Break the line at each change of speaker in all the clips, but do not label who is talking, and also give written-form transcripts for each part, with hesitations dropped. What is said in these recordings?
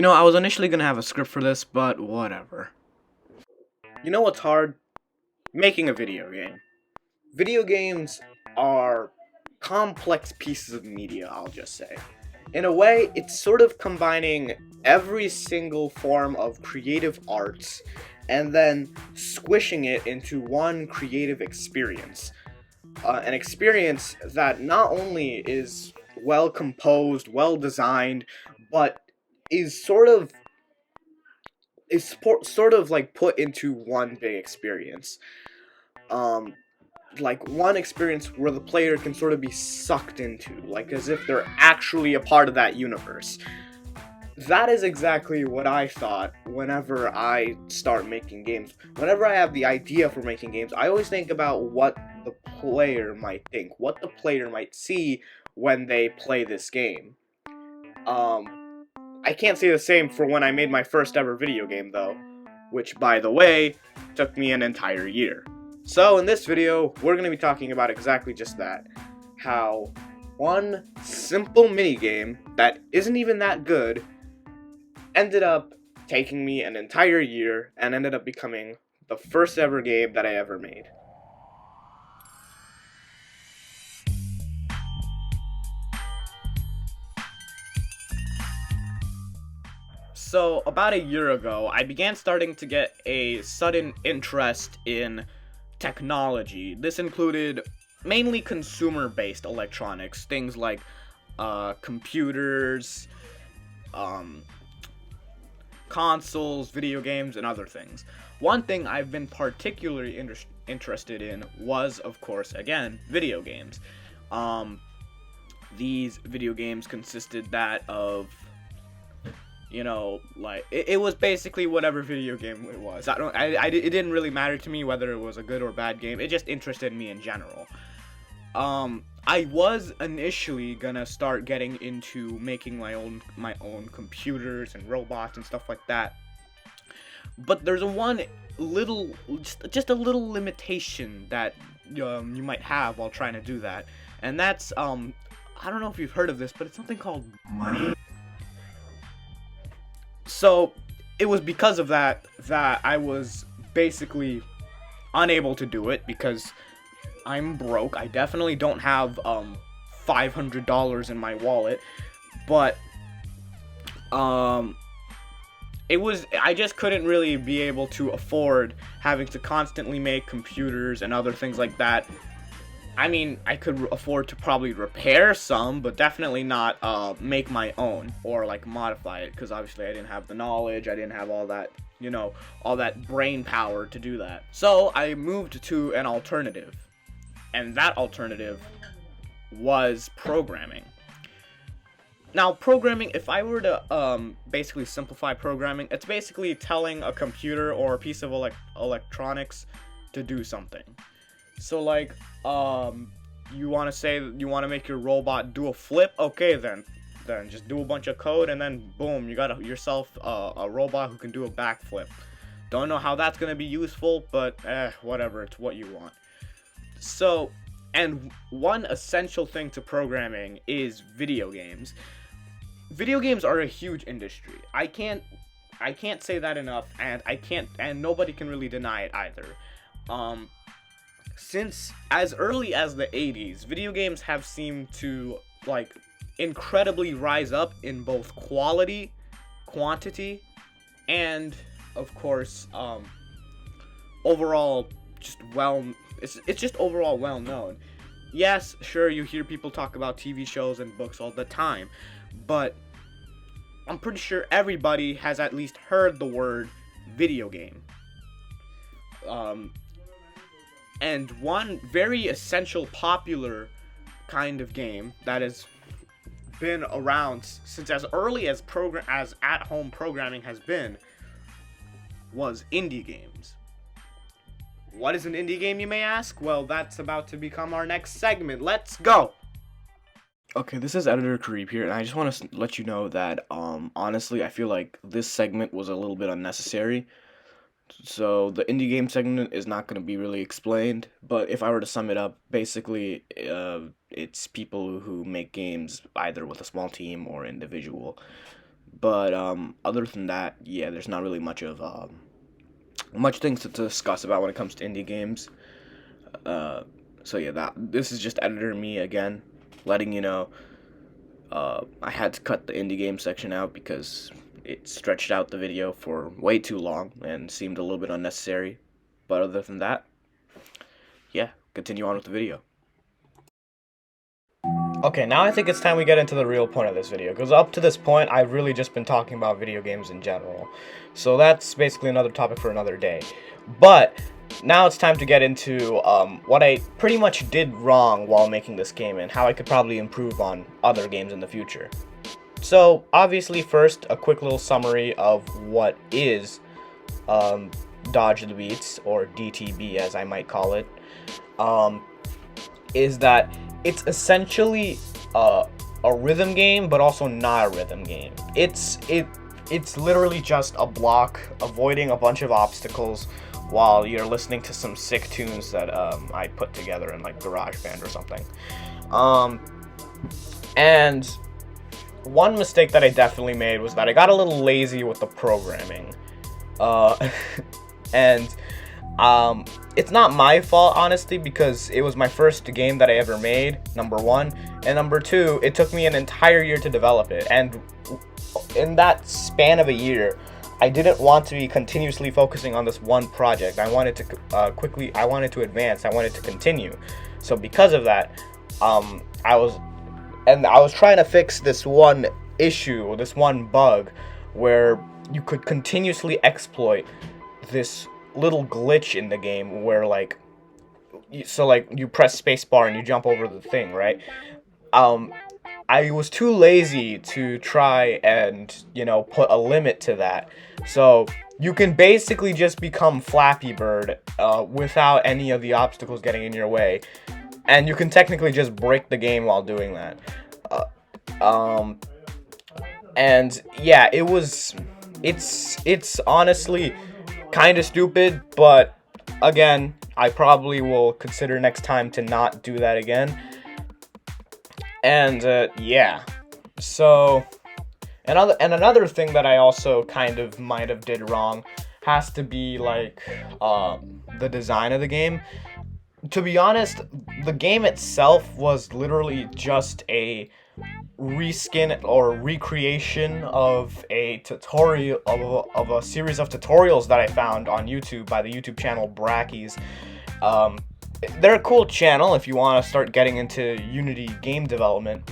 I was initially gonna have a script for this, but whatever. You know what's hard? Making a video game. Video games are complex pieces of media, I'll just say. In a way, it's sort of combining every single form of creative arts and then squishing it into one creative experience. An experience that not only is well composed, well designed, but is sort of like put into one big experience. Um, like one experience where the player can sort of be sucked into, like as if they're actually a part of that universe. That is exactly what I thought whenever I start making games. Whenever I have the idea for making games, I always think about what the player might think, what the player might see when they play this game. I can't say the same for when I made my first ever video game though, which by the way, took me an entire year. So in this video, we're going to be talking about exactly just that. How one simple minigame that isn't even that good ended up taking me an entire year and ended up becoming the first ever game that I ever made. So, about a year ago, I began starting to get a sudden interest in technology. This included mainly consumer-based electronics, things like computers, um, consoles, video games, and other things. One thing I've been particularly interested in was, of course, again, video games. These video games consisted that of like it was basically whatever video game it was. It didn't really matter to me whether it was a good or bad game. It just interested me in general. I was initially gonna start getting into making my own computers and robots and stuff like that. But there's one little, just a little limitation that you might have while trying to do that, and that's I don't know if you've heard of this, but it's something called money. So it was because of that I was basically unable to do it because I'm broke. I definitely don't have $500 in my wallet, but I just couldn't really be able to afford having to constantly make computers and other things like that. I mean, I could afford to probably repair some, but definitely not make my own or like modify it, because obviously I didn't have the knowledge, I didn't have all that, all that brain power to do that. So I moved to an alternative, and that alternative was programming. Now, programming, if I were to basically simplify programming, it's basically telling a computer or a piece of electronics to do something. So like, you want to make your robot do a flip? Okay, then just do a bunch of code, and then boom, you got yourself a robot who can do a backflip. Don't know how that's gonna be useful, but whatever, it's what you want. So, and one essential thing to programming is video games. Video games are a huge industry. I can't say that enough, and nobody can really deny it either. Since as early as the 80s, video games have seemed to like incredibly rise up in both quality, quantity, and of course overall it's just overall well known. Yes, sure, you hear people talk about TV shows and books all the time, but I'm pretty sure everybody has at least heard the word video game. And one very essential, popular kind of game that has been around since as early as at-home programming has been was indie games. What is an indie game, you may ask? Well, that's about to become our next segment. Let's go! Okay, this is Editor Kareeb here, and I just want to let you know that, honestly, I feel like this segment was a little bit unnecessary. So the indie game segment is not going to be really explained, but if I were to sum it up, basically, it's people who make games either with a small team or individual. But other than that, yeah, there's not really much things to discuss about when it comes to indie games. So yeah, this is just editor me again, letting you know. I had to cut the indie game section out because it stretched out the video for way too long and seemed a little bit unnecessary. But other than that, yeah, continue on with the video. Okay, now I think it's time we get into the real point of this video, because up to this point, I've really just been talking about video games in general. So that's basically another topic for another day. But now it's time to get into what I pretty much did wrong while making this game and how I could probably improve on other games in the future. So, obviously, first, a quick little summary of what is Dodge the Beats, or DTB as I might call it, is that it's essentially a rhythm game, but also not a rhythm game. It's literally just a block avoiding a bunch of obstacles while you're listening to some sick tunes that I put together in like GarageBand or something. And one mistake that I definitely made was that I got a little lazy with the programming. And it's not my fault, honestly, because it was my first game that I ever made, number one. And number two, it took me an entire year to develop it. And in that span of a year, I didn't want to be continuously focusing on this one project. I wanted to I wanted to advance, I wanted to continue. So because of that, I was trying to fix this one issue, this one bug, where you could continuously exploit this little glitch in the game where you press spacebar and you jump over the thing, right? I was too lazy to try and, put a limit to that. So you can basically just become Flappy Bird without any of the obstacles getting in your way. And you can technically just break the game while doing that. And yeah, it's honestly kind of stupid, but again, I probably will consider next time to not do that again. And yeah, so another thing that I also kind of might have did wrong has to be the design of the game. To be honest, the game itself was literally just a reskin or recreation of a tutorial of a series of tutorials that I found on YouTube by the YouTube channel Brackies. They're a cool channel if you want to start getting into Unity game development.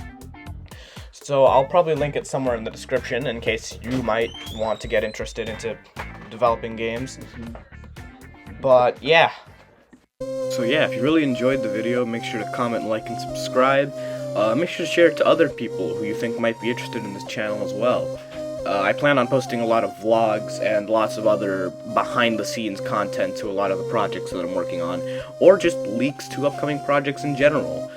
So I'll probably link it somewhere in the description in case you might want to get interested into developing games. But yeah. So yeah, if you really enjoyed the video, make sure to comment, like, and subscribe. Make sure to share it to other people who you think might be interested in this channel as well. I plan on posting a lot of vlogs and lots of other behind-the-scenes content to a lot of the projects that I'm working on, or just leaks to upcoming projects in general.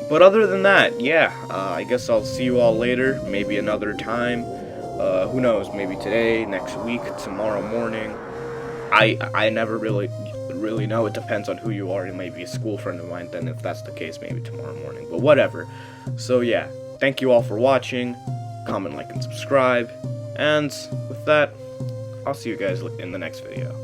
But other than that, yeah, I guess I'll see you all later, maybe another time. Who knows, maybe today, next week, tomorrow morning. I never really know. It depends on who you are. You may be a school friend of mine, then if that's the case, maybe tomorrow morning, but whatever. So yeah, thank you all for watching. Comment, like, and subscribe, and with that, I'll see you guys in the next video.